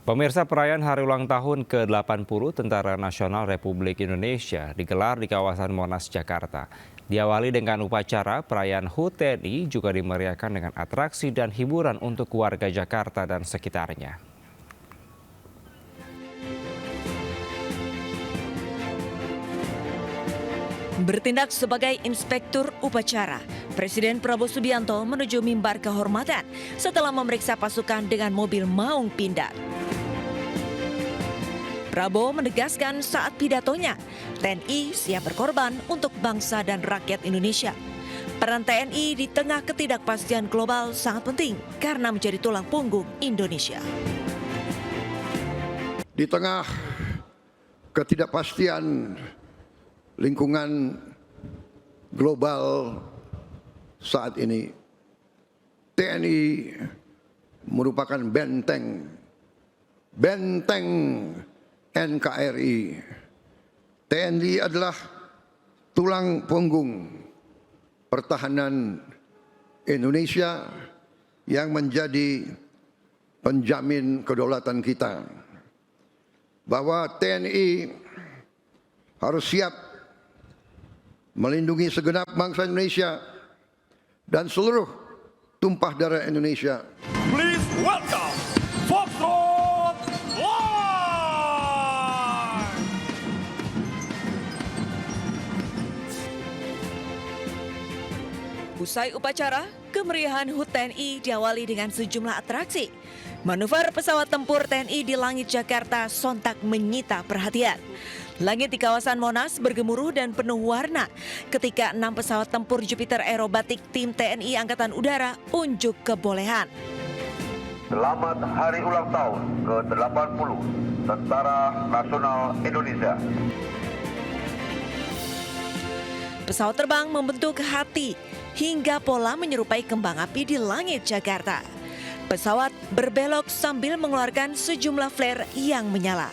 Pemirsa, perayaan Hari Ulang Tahun ke-80 Tentara Nasional Republik Indonesia digelar di kawasan Monas, Jakarta. Diawali dengan upacara, perayaan HUT TNI juga dimeriahkan dengan atraksi dan hiburan untuk warga Jakarta dan sekitarnya. Bertindak sebagai inspektur upacara, Presiden Prabowo Subianto menuju mimbar kehormatan setelah memeriksa pasukan dengan mobil maung pindad. Prabowo menegaskan saat pidatonya, TNI siap berkorban untuk bangsa dan rakyat Indonesia. Peran TNI di tengah ketidakpastian global sangat penting karena menjadi tulang punggung Indonesia. Di tengah ketidakpastian lingkungan global saat ini, TNI merupakan benteng NKRI. TNI adalah tulang punggung pertahanan Indonesia yang menjadi penjamin kedaulatan kita. Bahwa TNI harus siap melindungi segenap bangsa Indonesia dan seluruh tumpah darah Indonesia. Please welcome Foxtrot Live! Usai upacara, kemeriahan HUT TNI diawali dengan sejumlah atraksi. Manuver pesawat tempur TNI di langit Jakarta sontak menyita perhatian. Langit di kawasan Monas bergemuruh dan penuh warna ketika 6 pesawat tempur Jupiter aerobatik tim TNI Angkatan Udara unjuk kebolehan. Selamat Hari Ulang Tahun ke-80 Tentara Nasional Indonesia. Pesawat terbang membentuk hati hingga pola menyerupai kembang api di langit Jakarta. Pesawat berbelok sambil mengeluarkan sejumlah flare yang menyala.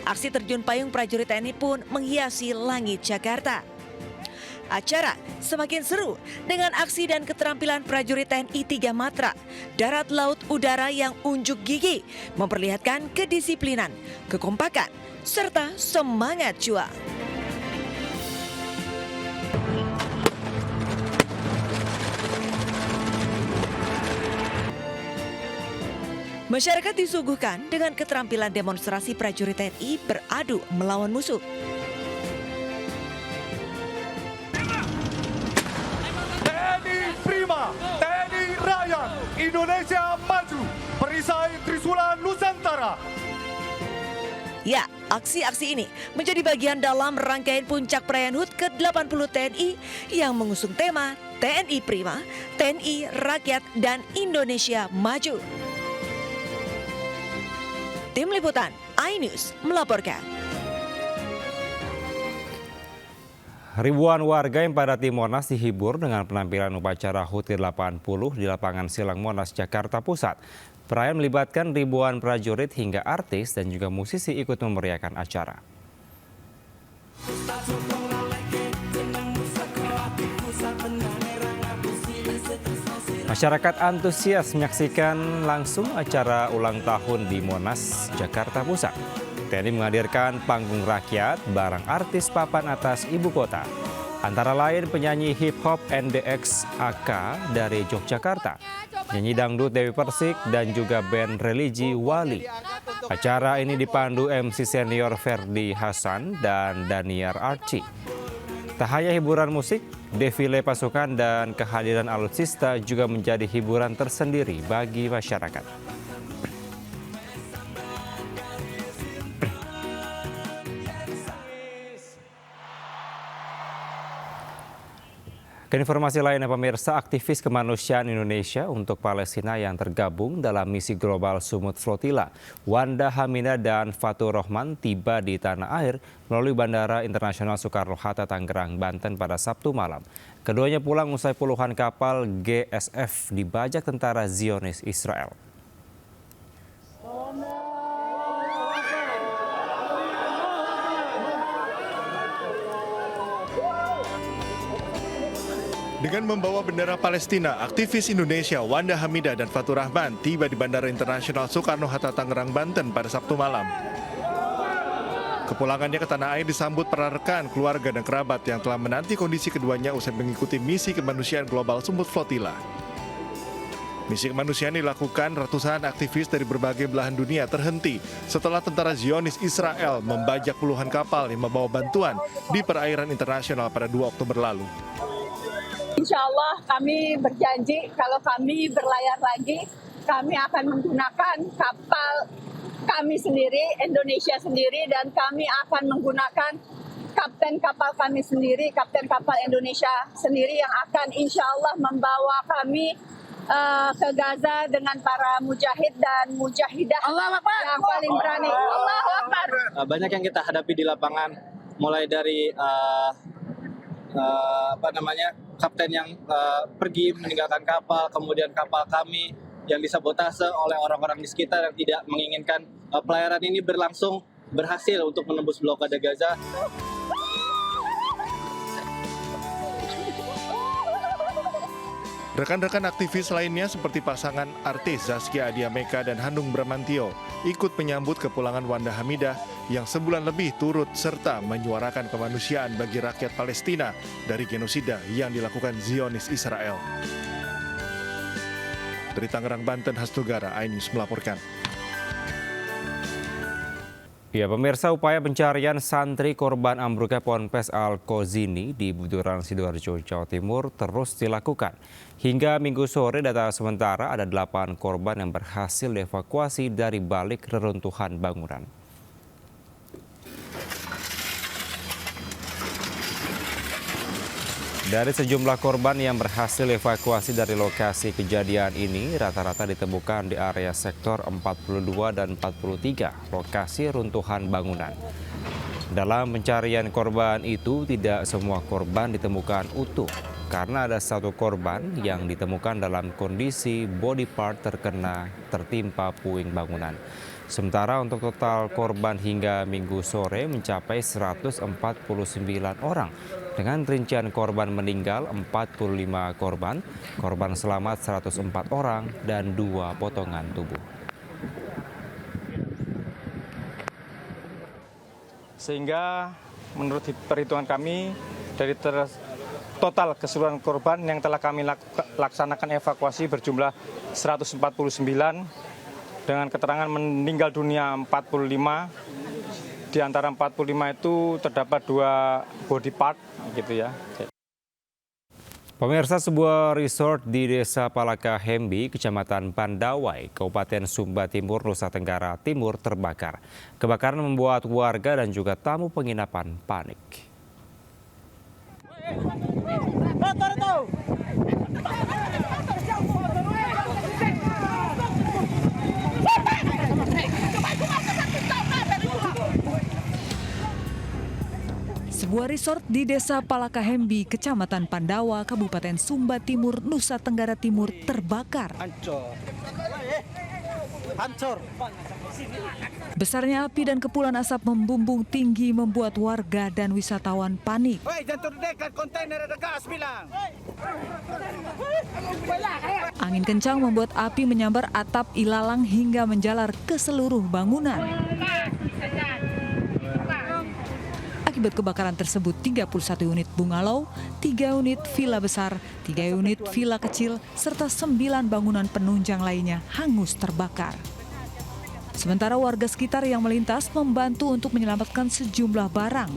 Aksi terjun payung prajurit TNI pun menghiasi langit Jakarta. Acara semakin seru dengan aksi dan keterampilan prajurit TNI 3 Matra, darat, laut, udara yang unjuk gigi, memperlihatkan kedisiplinan, kekompakan, serta semangat juang. Masyarakat disuguhkan dengan keterampilan demonstrasi prajurit TNI beradu melawan musuh. TNI Prima, TNI Rakyat, Indonesia Maju, perisai Trisulan Nusantara. Ya, aksi-aksi ini menjadi bagian dalam rangkaian puncak perayaan HUT ke-80 TNI yang mengusung tema TNI Prima, TNI Rakyat, dan Indonesia Maju. Tim Liputan iNews melaporkan. Ribuan warga yang padati Monas dihibur dengan penampilan upacara HUT ke-80 di lapangan Silang Monas, Jakarta Pusat. Perayaan melibatkan ribuan prajurit hingga artis dan juga musisi ikut memeriahkan acara. Masyarakat antusias menyaksikan langsung acara ulang tahun di Monas, Jakarta Pusat. TNI menghadirkan panggung rakyat bareng artis papan atas ibu kota. Antara lain penyanyi hip hop NDX AK dari Yogyakarta, penyanyi dangdut Dewi Persik, dan juga band religi Wali. Acara ini dipandu MC senior Ferdi Hasan dan Daniar Archie. Tak hanya hiburan musik, defile pasukan dan kehadiran alutsista juga menjadi hiburan tersendiri bagi masyarakat. Ke informasi lainnya, pemirsa, aktivis kemanusiaan Indonesia untuk Palestina yang tergabung dalam misi global Sumut Flotilla, Wanda Hamida dan Fatur Rohman tiba di tanah air melalui Bandara Internasional Soekarno-Hatta, Tangerang, Banten pada Sabtu malam. Keduanya pulang usai puluhan kapal GSF dibajak tentara Zionis Israel. Dengan membawa bendera Palestina, aktivis Indonesia Wanda Hamidah dan Fatur Rahman tiba di Bandara Internasional Soekarno-Hatta, Tangerang, Banten pada Sabtu malam. Kepulangannya ke tanah air disambut para rekan, keluarga, dan kerabat yang telah menanti kondisi keduanya usai mengikuti misi kemanusiaan global Sumut Flotilla. Misi kemanusiaan dilakukan ratusan aktivis dari berbagai belahan dunia terhenti setelah tentara Zionis Israel membajak puluhan kapal yang membawa bantuan di perairan internasional pada 2 Oktober lalu. Insya Allah kami berjanji kalau kami berlayar lagi, kami akan menggunakan kapal kami sendiri, Indonesia sendiri, dan kami akan menggunakan kapten kapal kami sendiri, kapten kapal Indonesia sendiri yang akan insya Allah membawa kami ke Gaza dengan para mujahid dan mujahidah yang paling berani. Allahu Akbar. Banyak yang kita hadapi di lapangan, mulai dari kapten yang pergi meninggalkan kapal, kemudian kapal kami yang disabotase oleh orang-orang di sekitar yang tidak menginginkan pelayaran ini berhasil untuk menembus blokade Gaza. Rekan-rekan aktivis lainnya seperti pasangan artis Zaskia Adiameka dan Hanung Bramantio ikut menyambut kepulangan Wanda Hamidah yang sebulan lebih turut serta menyuarakan kemanusiaan bagi rakyat Palestina dari genosida yang dilakukan Zionis Israel. Dari Tangerang, Banten, Hasnugara, iNews melaporkan. Ya, pemirsa, upaya pencarian santri korban ambruknya Ponpes Al-Kozini di Buturan, Sidoarjo, Jawa Timur terus dilakukan. Hingga Minggu sore, data sementara ada 8 korban yang berhasil dievakuasi dari balik reruntuhan bangunan. Dari sejumlah korban yang berhasil evakuasi dari lokasi kejadian ini, rata-rata ditemukan di area sektor 42 dan 43, lokasi runtuhan bangunan. Dalam pencarian korban itu, tidak semua korban ditemukan utuh, karena ada 1 korban yang ditemukan dalam kondisi body part tertimpa puing bangunan. Sementara untuk total korban hingga Minggu sore mencapai 149 orang. Dengan rincian korban meninggal 45 korban, korban selamat 104 orang, dan 2 potongan tubuh. Sehingga menurut perhitungan kami dari total keseluruhan korban yang telah kami laksanakan evakuasi berjumlah 149 dengan keterangan meninggal dunia 45. Di antara 45 itu terdapat 2 body part gitu ya. Pemirsa, sebuah resort di Desa Palakahembi, Kecamatan Pandawai, Kabupaten Sumba Timur, Nusa Tenggara Timur terbakar. Kebakaran membuat warga dan juga tamu penginapan panik. Sebuah resort di Desa Palakahembi, Kecamatan Pandawa, Kabupaten Sumba Timur, Nusa Tenggara Timur terbakar. Hancur. Besarnya api dan kepulan asap membumbung tinggi membuat warga dan wisatawan panik. Angin kencang membuat api menyambar atap ilalang hingga menjalar ke seluruh bangunan. Akibat kebakaran tersebut, 31 unit bungalow, 3 unit villa besar, 3 unit villa kecil, serta 9 bangunan penunjang lainnya hangus terbakar. Sementara warga sekitar yang melintas membantu untuk menyelamatkan sejumlah barang.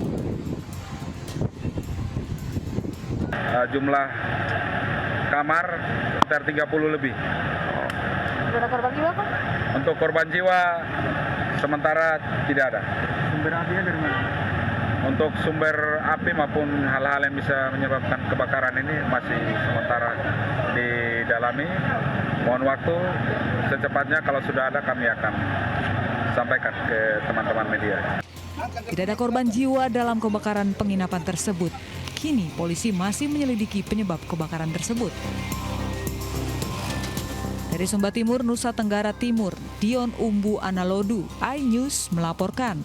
Jumlah kamar sekitar 30 lebih. Ada korban jiwa, Pak? Untuk korban jiwa sementara tidak ada. Sumber apinya dari mana? Untuk sumber api maupun hal-hal yang bisa menyebabkan kebakaran ini masih sementara didalami. Mohon waktu, secepatnya kalau sudah ada kami akan sampaikan ke teman-teman media. Tidak ada korban jiwa dalam kebakaran penginapan tersebut. Kini polisi masih menyelidiki penyebab kebakaran tersebut. Dari Sumba Timur, Nusa Tenggara Timur, Dion Umbu Analodu, iNews melaporkan.